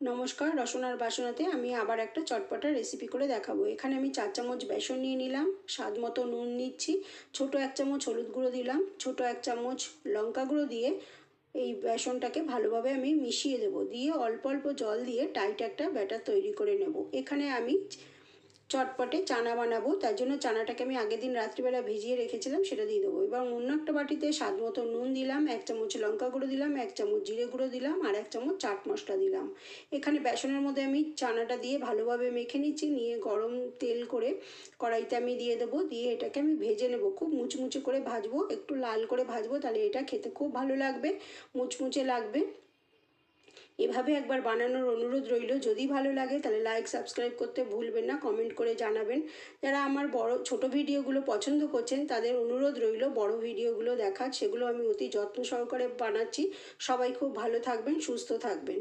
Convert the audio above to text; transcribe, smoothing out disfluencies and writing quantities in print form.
নমস্কার, রসনার বাসনাতে আমি আবার একটা চটপটা রেসিপি করে দেখাবো। এখানে আমি 4 চামচ বেসন নিয়ে নিলাম, স্বাদ মতো নুন নিচ্ছি, ছোট 1 চামচ হলুদ গুঁড়ো দিলাম, ছোট 1 চামচ লঙ্কা গুঁড়ো দিয়ে এই বেসনটাকে ভালোভাবে আমি মিশিয়ে দেবো। দিয়ে অল্প অল্প জল দিয়ে টাইট একটা ব্যাটার তৈরি করে নেব। এখানে আমি চটপটে চানা বানাবো, তার জন্য চানাটাকে আমি আগের দিন রাত্রিবেলা ভিজিয়ে রেখেছিলাম, সেটা দিয়ে দেবো। এবার অন্য একটা বাটিতে স্বাদ মতো নুন দিলাম, 1 চামচ লঙ্কা গুঁড়ো দিলাম, 1 চামচ জিরে গুঁড়ো দিলাম আর 1 চামচ চাট মশলা দিলাম। এখানে বেসনের মধ্যে আমি চানাটা দিয়ে ভালোভাবে মেখে নিচ্ছি, নিয়ে গরম তেল করে কড়াইতে আমি দিয়ে দেবো। দিয়ে এটাকে আমি ভেজে নেব, খুব মুচমুচে করে ভাজবো, একটু লাল করে ভাজবো, তাহলে এটা খেতে খুব ভালো লাগবে, মুচমুচে লাগবে। এভাবে একবার বানানোর অনুরোধ রইল। যদি ভালো লাগে তাহলে লাইক সাবস্ক্রাইব করতে ভুলবেন না, কমেন্ট করে জানাবেন। যারা আমার ছোট ভিডিওগুলো পছন্দ করছেন তাদের অনুরোধ রইল বড় ভিডিওগুলো দেখার, সেগুলো আমি অতি যত্ন সহকারে বানাচ্ছি। সবাই খুব ভালো থাকবেন, সুস্থ থাকবেন।